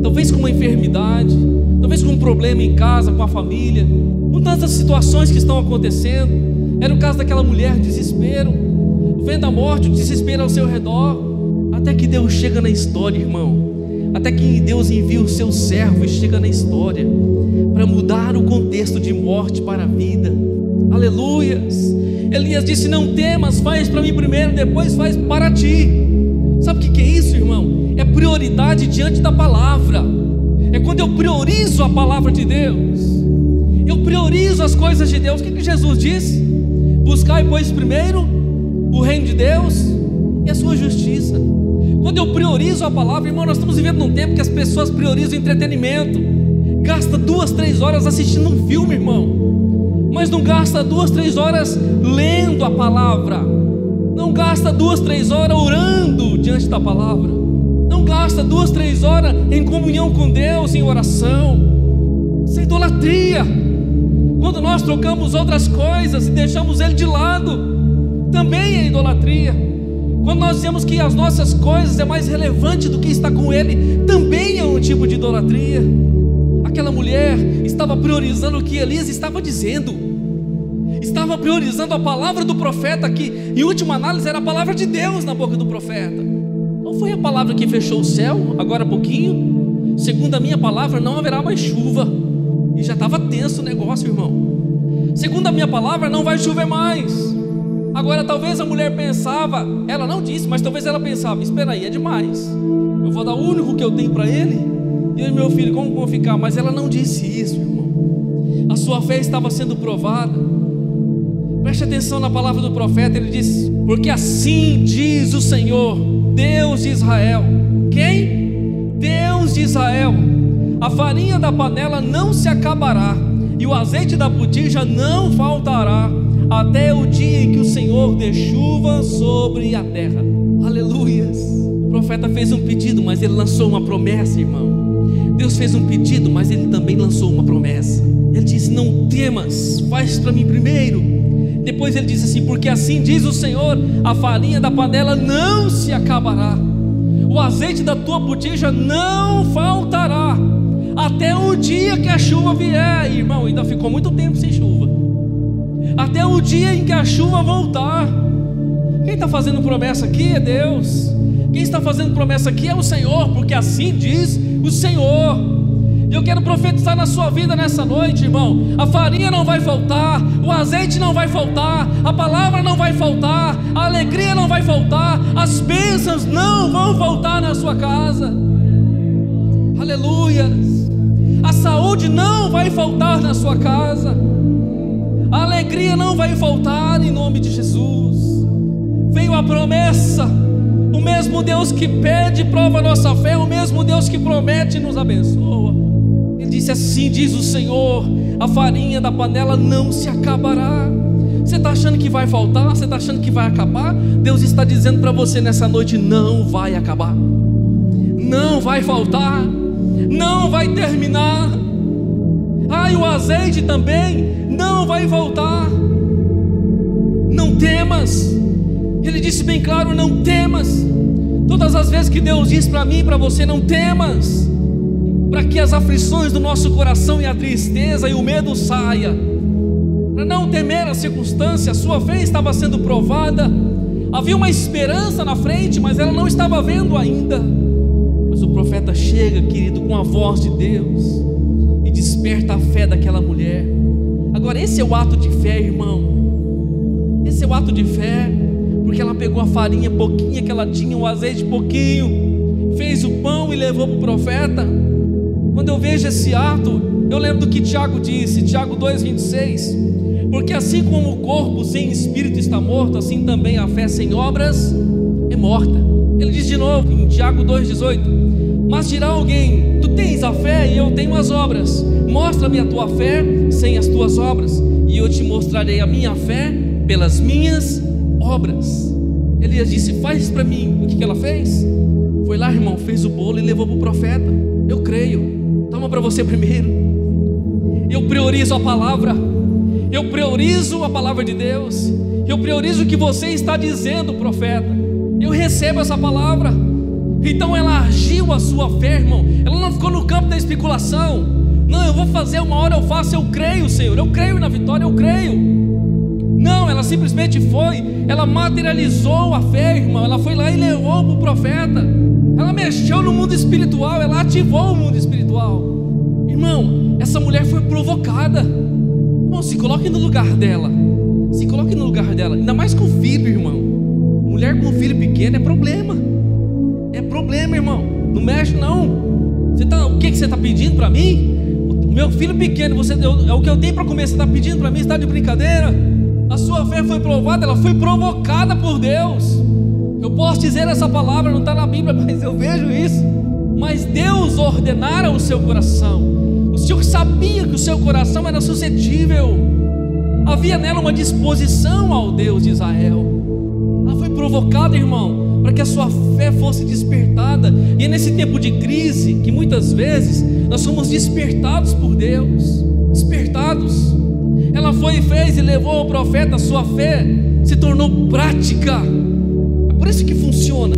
talvez com uma enfermidade, talvez com um problema em casa, com a família, com tantas situações que estão acontecendo. Era o caso daquela mulher: desespero, vendo a morte, o desespero ao seu redor. Até que Deus chega na história, irmão. Até que Deus envia o seu servo e chega na história para mudar o contexto de morte para a vida. Aleluias. Elias disse: não temas, faz para mim primeiro, depois faz para ti. Sabe o que é isso, irmão? É prioridade diante da palavra. É quando eu priorizo a palavra de Deus, eu priorizo as coisas de Deus. O que Jesus disse? Buscai, pois, primeiro o reino de Deus e a sua justiça. Quando eu priorizo a palavra, irmão, nós estamos vivendo num tempo que as pessoas priorizam entretenimento. Gasta 2, 3 horas assistindo um filme, irmão, mas não gasta 2, 3 horas lendo a palavra. Não gasta 2, 3 horas orando diante da palavra. Não gasta 2, 3 horas em comunhão com Deus, em oração. Isso é idolatria. Quando nós trocamos outras coisas e deixamos Ele de lado, também é idolatria. Quando nós dizemos que as nossas coisas é mais relevante do que estar com Ele, também é um tipo de idolatria. Aquela mulher estava priorizando o que Elias estava dizendo, estava priorizando a palavra do profeta, que em última análise era a palavra de Deus na boca do profeta. Não foi a palavra que fechou o céu agora há pouquinho? Segundo a minha palavra não haverá mais chuva. E já estava tenso o negócio, irmão. Segundo a minha palavra não vai chover mais. Agora talvez a mulher pensava, ela não disse, mas talvez ela pensava: espera aí, é demais, eu vou dar o único que eu tenho para ele, e eu e meu filho, como vão ficar? Mas ela não disse isso, irmão. A sua fé estava sendo provada. Preste atenção na palavra do profeta. Ele diz: porque assim diz o Senhor, Deus de Israel. Quem? Deus de Israel: a farinha da panela não se acabará, e o azeite da botija não faltará, até o dia em que o Senhor dê chuva sobre a terra. Aleluias. O profeta fez um pedido, mas ele lançou uma promessa, irmão. Deus fez um pedido, mas ele também lançou uma promessa. Ele disse: não temas, faz para mim primeiro. Depois ele disse assim: porque assim diz o Senhor, a farinha da panela não se acabará, o azeite da tua botija não faltará, até o dia que a chuva vier. Irmão, ainda ficou muito tempo sem chuva. Até o dia em que a chuva voltar. Quem está fazendo promessa aqui é Deus. Quem está fazendo promessa aqui é o Senhor, porque assim diz o Senhor. Eu quero profetizar na sua vida nessa noite, irmão. A farinha não vai faltar, o azeite não vai faltar, a palavra não vai faltar, a alegria não vai faltar, as bênçãos não vão faltar na sua casa. Aleluia. A saúde não vai faltar na sua casa, a alegria não vai faltar em nome de Jesus. Veio a promessa. O mesmo Deus que pede prova a nossa fé, o mesmo Deus que promete nos abençoa. Ele disse assim, diz o Senhor: a farinha da panela não se acabará. Você está achando que vai faltar? Você está achando que vai acabar? Deus está dizendo para você nessa noite: não vai acabar, não vai faltar, não vai terminar. E o azeite também não vai voltar. Não temas. Ele disse bem claro: não temas. Todas as vezes que Deus diz para mim e para você: não temas, para que as aflições do nosso coração e a tristeza e o medo saia, para não temer a circunstância. A sua fé estava sendo provada, havia uma esperança na frente, mas ela não estava vendo ainda. Mas o profeta chega, querido, com a voz de Deus e desperta a fé daquela mulher. Agora esse é o ato de fé, irmão. Esse é o ato de fé, porque ela pegou a farinha pouquinha que ela tinha, o azeite pouquinho, fez o pão e levou para o profeta. Quando eu vejo esse ato, eu lembro do que Tiago disse, Tiago 2,26: porque assim como o corpo sem espírito está morto, assim também a fé sem obras é morta. Ele diz de novo em Tiago 2,18: mas dirá alguém: tu tens a fé e eu tenho as obras, mostra-me a tua fé sem as tuas obras, e eu te mostrarei a minha fé pelas minhas obras. Elias disse: faz para mim. O que ela fez? Foi lá, irmão, fez o bolo e levou para o profeta. Eu creio. Toma para você primeiro. Eu priorizo a palavra. Eu priorizo a palavra de Deus. Eu priorizo o que você está dizendo, profeta. Eu recebo essa palavra. Então ela agiu a sua fé, irmão. Ela não ficou no campo da especulação. Não, eu vou fazer, uma hora eu faço. Eu creio, Senhor. Eu creio na vitória, eu creio. Não, ela simplesmente foi. Ela materializou a fé, irmão. Ela foi lá e levou para o profeta. Ela mexeu no mundo espiritual. Ela ativou o mundo espiritual. Irmão, essa mulher foi provocada. Irmão, se coloque no lugar dela. Se coloque no lugar dela. Ainda mais com filho, irmão. Mulher com filho pequeno é problema. É problema, irmão. Não mexe não. O que você está pedindo para mim? O meu filho pequeno, é o que eu tenho para comer. Você está pedindo para mim? Você está de brincadeira? A sua fé foi provada. Ela foi provocada por Deus. Eu posso dizer essa palavra, não está na Bíblia, mas eu vejo isso. Mas Deus ordenara o seu coração. O Senhor sabia que o seu coração era suscetível. Havia nela uma disposição ao Deus de Israel. Ela foi provocada, irmão, para que a sua fé fosse despertada. E é nesse tempo de crise que muitas vezes nós somos despertados por Deus. Despertados. Ela foi e fez e levou ao profeta. A sua fé se tornou prática. É por isso que funciona.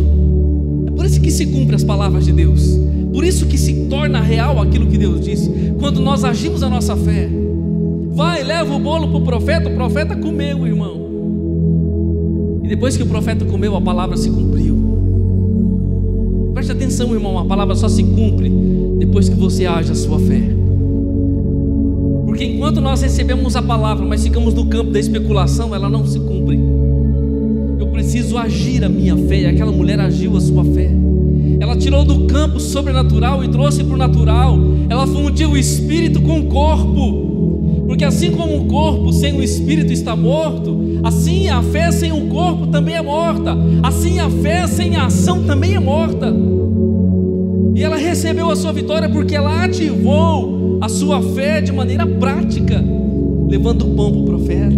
É por isso que se cumpre as palavras de Deus. Por isso que se torna real aquilo que Deus disse. Quando nós agimos a nossa fé. Vai, leva o bolo para o profeta comeu, irmão. E depois que o profeta comeu, a palavra se cumpriu. Preste atenção, irmão, a palavra só se cumpre depois que você age a sua fé. Porque enquanto nós recebemos a palavra, mas ficamos no campo da especulação, ela não se cumpre. Eu preciso agir a minha fé. E aquela mulher agiu a sua fé. Ela tirou do campo sobrenatural e trouxe para o natural. Ela fundiu o espírito com o corpo. Porque assim como o corpo sem o espírito está morto, assim a fé sem o corpo também é morta. Assim a fé sem a ação também é morta. E ela recebeu a sua vitória porque ela ativou a sua fé de maneira prática, levando o pão para o profeta.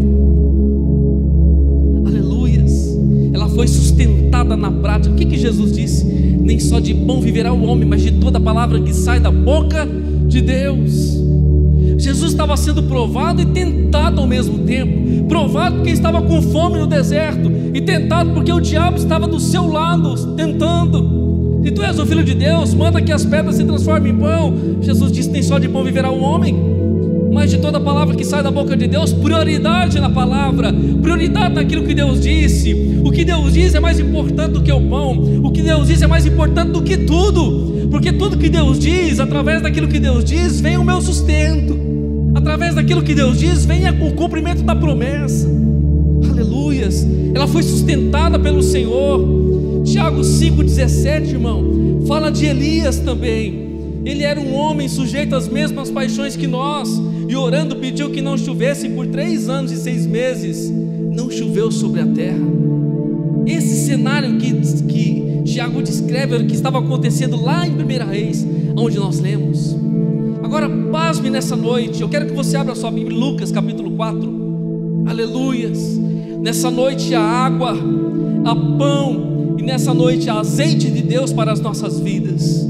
Aleluias. Ela foi sustentada na prática. O que Jesus disse? Nem só de pão viverá o homem, mas de toda palavra que sai da boca de Deus. Jesus estava sendo provado e tentado ao mesmo tempo. Provado porque estava com fome no deserto, e tentado porque o diabo estava do seu lado, tentando. Se tu és o filho de Deus, manda que as pedras se transformem em pão. Jesus disse: nem só de pão viverá o homem, mas de toda palavra que sai da boca de Deus. Prioridade na palavra, prioridade naquilo que Deus disse. O que Deus diz é mais importante do que o pão. O que Deus diz é mais importante do que tudo. porque tudo que Deus diz, através daquilo que Deus diz, vem o meu sustento, através daquilo que Deus diz, vem o cumprimento da promessa. Aleluias, ela foi sustentada pelo Senhor. Tiago 5,17, irmão, fala de Elias também. Ele era um homem sujeito às mesmas paixões que nós, e orando pediu que não chovesse por 3 anos e 6 meses, não choveu sobre a terra. Esse cenário que Tiago descreve era o que estava acontecendo lá em 1 Reis, onde nós lemos. Agora pasme nessa noite, eu quero que você abra sua Bíblia, Lucas capítulo 4, aleluias. Nessa noite há água, há pão, e nessa noite há azeite de Deus para as nossas vidas,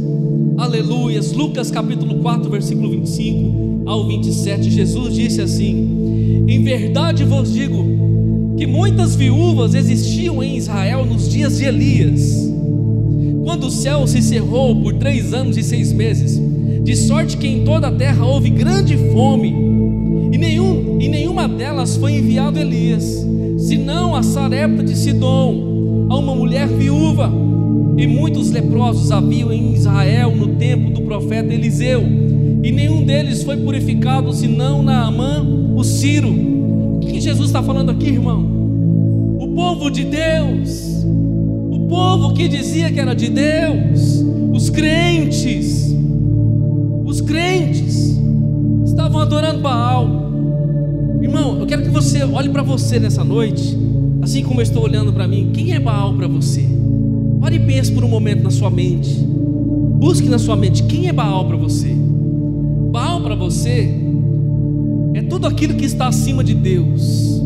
aleluias. Lucas capítulo 4, versículo 25 ao 27, Jesus disse assim: em verdade vos digo, que muitas viúvas existiam em Israel nos dias de Elias, quando o céu se cerrou por 3 anos e 6 meses, de sorte que em toda a terra houve grande fome, e nenhuma delas foi enviado Elias, senão a Sarepta de Sidom, a uma mulher viúva. E muitos leprosos haviam em Israel no tempo do profeta Eliseu, e nenhum deles foi purificado, senão Naamã o sírio. O que Jesus está falando aqui, irmão? O povo de Deus, o povo que dizia que era de Deus, os crentes estavam adorando Baal. Irmão, eu quero que você olhe para você nessa noite, assim como eu estou olhando para mim. Quem é Baal para você? Pare e pense por um momento na sua mente, busque na sua mente, quem é Baal para você? Baal para você é tudo aquilo que está acima de Deus.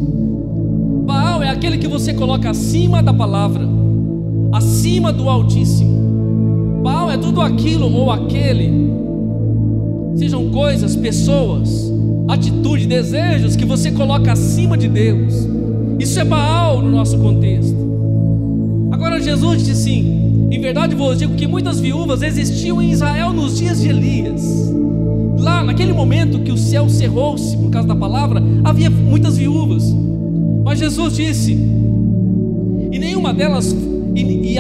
Baal é aquele que você coloca acima da palavra, acima do Altíssimo. Baal é tudo aquilo ou aquele, sejam coisas, pessoas, atitude, desejos que você coloca acima de Deus. Isso é Baal no nosso contexto. Agora Jesus disse assim: em verdade vos digo que muitas viúvas existiam em Israel nos dias de Elias. Lá naquele momento que o céu cerrou-se por causa da palavra, havia muitas viúvas. Mas Jesus disse: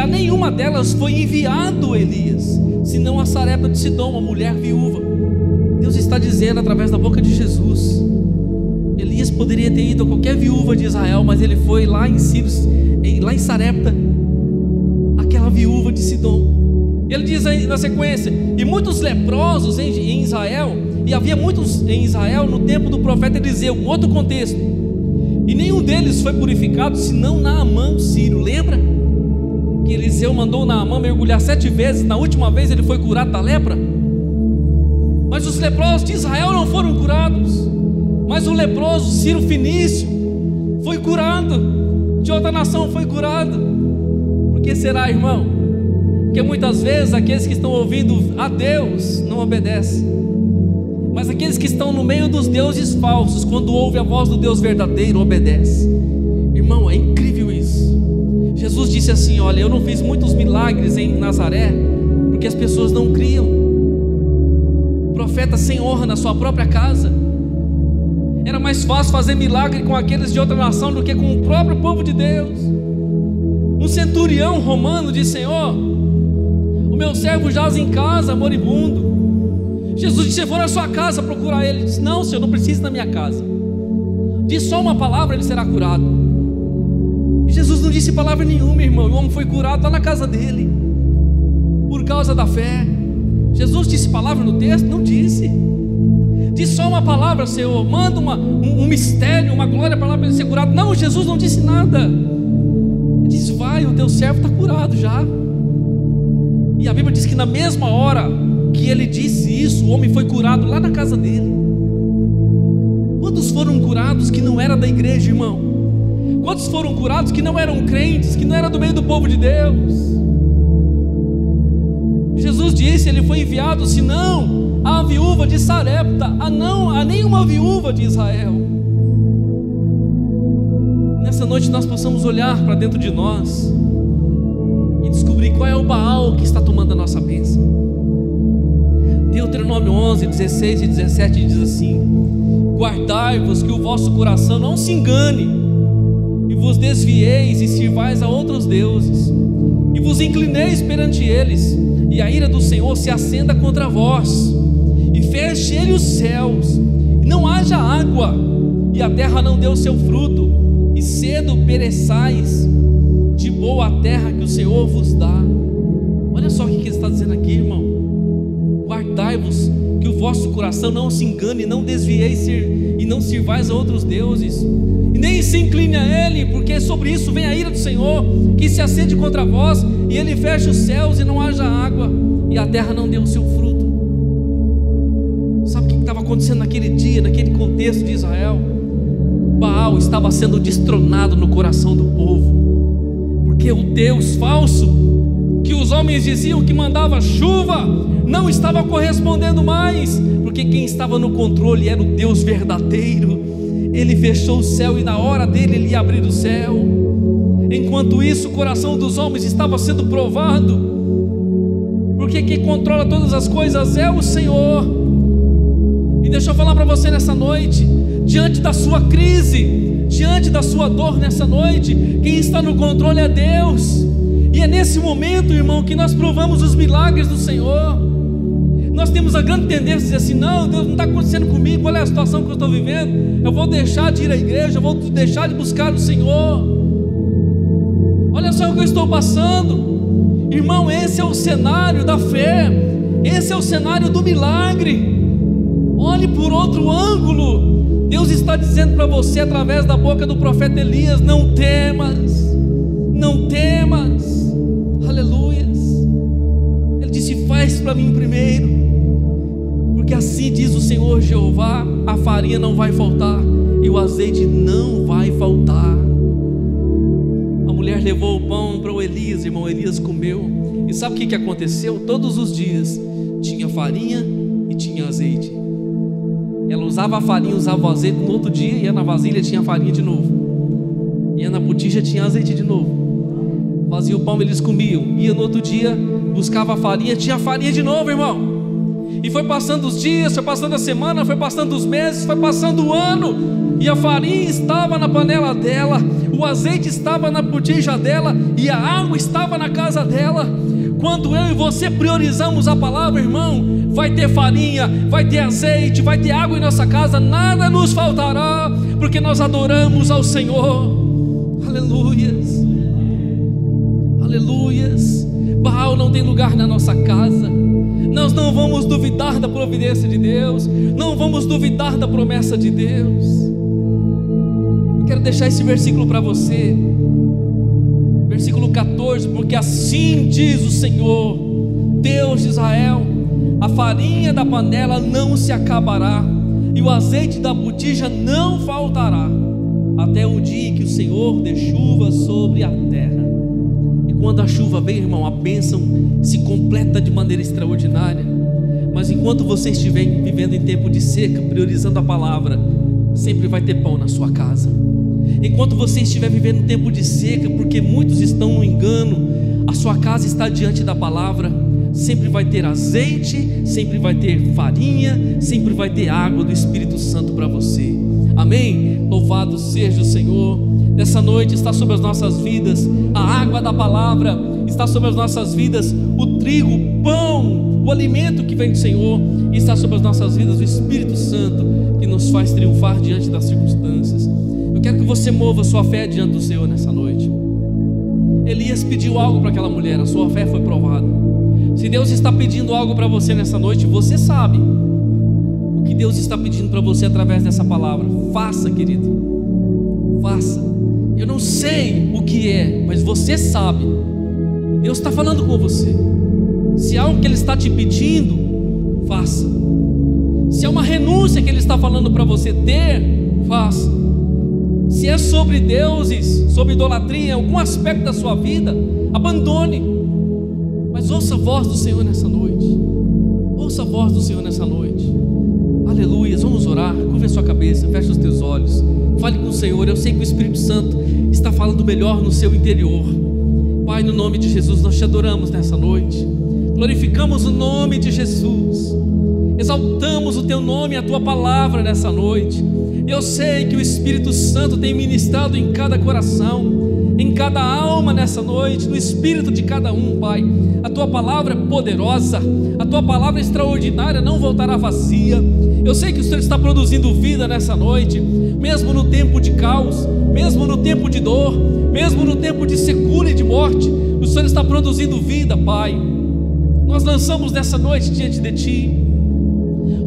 a nenhuma delas foi enviado Elias, senão a Sarepta de Sidom, uma mulher viúva. Deus está dizendo através da boca de Jesus. Elias poderia ter ido a qualquer viúva de Israel, mas ele foi lá em Sarepta, aquela viúva de Sidom. Ele diz aí na sequência: e muitos leprosos em Israel, e havia muitos em Israel no tempo do profeta Eliseu. Um outro contexto: e nenhum deles foi purificado, senão Naamã o sírio. Lembra que Eliseu mandou Naamã mergulhar 7 vezes, na última vez ele foi curado da lepra? Mas os leprosos de Israel não foram curados, mas o leproso Ciro Fenício foi curado, de outra nação foi curado. Por que será, irmão? Porque muitas vezes aqueles que estão ouvindo a Deus não obedecem, mas aqueles que estão no meio dos deuses falsos, quando ouvem a voz do Deus verdadeiro, obedecem. Irmão, é incrível isso. Jesus disse assim: olha, eu não fiz muitos milagres em Nazaré, porque as pessoas não criam. Profeta sem honra na sua própria casa. Era mais fácil fazer milagre com aqueles de outra nação do que com o próprio povo de Deus. Um centurião romano disse: Senhor, o meu servo jaz em casa, moribundo. Jesus disse: eu vou na sua casa procurar ele. Ele disse: não, Senhor, não precisa ir na minha casa. Diz só uma palavra, ele será curado. E Jesus não disse palavra nenhuma, irmão. O homem foi curado lá na casa dele, por causa da fé. Jesus disse palavra no texto? Não disse. Diz só uma palavra: Senhor, manda um mistério, uma glória para lá para ele ser curado. Não, Jesus não disse nada. Ele disse: vai, o teu servo está curado já. E a Bíblia diz que na mesma hora que ele disse isso, o homem foi curado lá na casa dele. Quantos foram curados que não era da igreja, irmão? Quantos foram curados que não eram crentes, que não eram do meio do povo de Deus? Jesus disse: ele foi enviado, senão a viúva de Sarepta, a nenhuma viúva de Israel. Nessa noite nós possamos olhar para dentro de nós e descobrir qual é o Baal que está tomando a nossa bênção. Deuteronômio 11, 16 e 17 diz assim: guardai-vos que o vosso coração não se engane, e vos desvieis e sirvais a outros deuses, e vos inclineis perante eles, e a ira do Senhor se acenda contra vós, e feche ele os céus, e não haja água, e a terra não dê o seu fruto, e cedo pereçais de boa a terra que o Senhor vos dá. Olha só o que ele está dizendo aqui, irmão. Guardai-vos, que o vosso coração não se engane, não desvieis e não sirvais a outros deuses, e nem se incline a ele, porque sobre isso vem a ira do Senhor, que se acende contra vós, e ele fecha os céus e não haja água, e a terra não dê o seu fruto. Sabe o que estava acontecendo naquele dia, naquele contexto de Israel? Baal estava sendo destronado no coração do povo, porque o Deus falso, que os homens diziam que mandava chuva, não estava correspondendo mais, porque quem estava no controle era o Deus verdadeiro. Ele fechou o céu, e na hora dele ele ia abrir o céu. Enquanto isso, o coração dos homens estava sendo provado, porque quem controla todas as coisas é o Senhor. E deixa eu falar para você nessa noite, diante da sua crise, diante da sua dor nessa noite, quem está no controle é Deus. E é nesse momento, irmão, que nós provamos os milagres do Senhor. Nós temos a grande tendência de dizer assim: não, Deus não está acontecendo comigo, qual é a situação que eu estou vivendo? Eu vou deixar de ir à igreja, eu vou deixar de buscar o Senhor. Olha só o que eu estou passando. Irmão, esse é o cenário da fé, esse é o cenário do milagre. Olhe por outro ângulo. Deus está dizendo para você através da boca do profeta Elias: não temas, não temas. Aleluias. Ele disse: faz para mim primeiro, porque assim diz o Senhor Jeová: a farinha não vai faltar e o azeite não vai faltar. A mulher levou o pão para o Elias, irmão. Elias comeu, e sabe o que aconteceu? Todos os dias tinha farinha e tinha azeite. Ela usava a farinha, usava o azeite. No outro dia ia na vasilha, tinha farinha de novo, ia na botija, tinha azeite de novo. Fazia o pão, eles comiam. Ia no outro dia, buscava a farinha, tinha farinha de novo, irmão. E foi passando os dias, foi passando a semana, foi passando os meses, foi passando o ano, e a farinha estava na panela dela, o azeite estava na botija dela, e a água estava na casa dela. Quando eu e você priorizamos a palavra, irmão, vai ter farinha, vai ter azeite, vai ter água em nossa casa, nada nos faltará, porque nós adoramos ao Senhor. Aleluias, aleluias. Baal não tem lugar na nossa casa. Nós não vamos duvidar da providência de Deus, não vamos duvidar da promessa de Deus. Eu quero deixar esse versículo para você, versículo 14, porque assim diz o Senhor, Deus de Israel: a farinha da panela não se acabará, e o azeite da botija não faltará, até o dia que o Senhor dê chuva sobre a terra. E quando a chuva vem, irmão, a bênção se completa de maneira extraordinária. Mas enquanto você estiver vivendo em tempo de seca, priorizando a palavra, sempre vai ter pão na sua casa. Enquanto você estiver vivendo em tempo de seca, porque muitos estão no engano, a sua casa está diante da palavra, sempre vai ter azeite, sempre vai ter farinha, sempre vai ter água do Espírito Santo para você. Amém? Louvado seja o Senhor. Nessa noite está sobre as nossas vidas a água da palavra, está sobre as nossas vidas o trigo, o pão, o alimento que vem do Senhor, e está sobre as nossas vidas o Espírito Santo, que nos faz triunfar diante das circunstâncias. Eu quero que você mova a sua fé diante do Senhor nessa noite. Elias pediu algo para aquela mulher, a sua fé foi provada. Se Deus está pedindo algo para você nessa noite, você sabe o que Deus está pedindo para você através dessa palavra. Faça, querido, faça. Eu não sei o que é, mas você sabe. Deus está falando com você. Se há algo que Ele está te pedindo, faça. Se é uma renúncia que Ele está falando para você ter, faça. Se é sobre deuses, sobre idolatria, algum aspecto da sua vida, abandone. Mas ouça a voz do Senhor nessa noite. Ouça a voz do Senhor nessa noite. Aleluias, vamos orar. Curva a sua cabeça, feche os teus olhos, fale com o Senhor. Eu sei que o Espírito Santo está falando melhor no seu interior. Pai, no nome de Jesus, nós te adoramos nessa noite. Glorificamos o nome de Jesus. exaltamos o Teu nome e a Tua palavra nessa noite. Eu sei que o Espírito Santo tem ministrado em cada coração, em cada alma nessa noite, no espírito de cada um, Pai. A Tua palavra é poderosa, a Tua palavra é extraordinária, não voltará vazia. Eu sei que o Senhor está produzindo vida nessa noite, mesmo no tempo de caos, mesmo no tempo de dor, mesmo no tempo de secura e de morte. O Senhor está produzindo vida, Pai. Nós lançamos nessa noite diante de Ti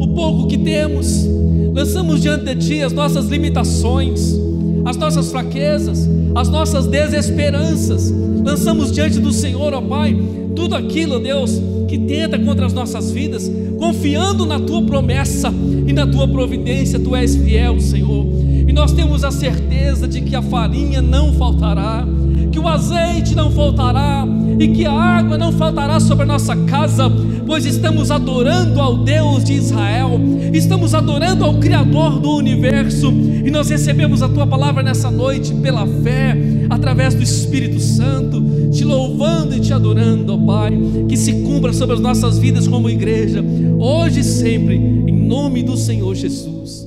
o pouco que temos, lançamos diante de Ti as nossas limitações, as nossas fraquezas, as nossas desesperanças. Lançamos diante do Senhor, ó Pai, tudo aquilo, ó Deus, que tenta contra as nossas vidas, confiando na Tua promessa e na Tua providência. Tu és fiel, Senhor, e nós temos a certeza de que a farinha não faltará, que o azeite não faltará e que a água não faltará sobre a nossa casa, pois estamos adorando ao Deus de Israel, estamos adorando ao Criador do universo, e nós recebemos a Tua palavra nessa noite pela fé, através do Espírito Santo, Te louvando e Te adorando, ó Pai. Que se cumpra sobre as nossas vidas como igreja, hoje e sempre, em nome do Senhor Jesus.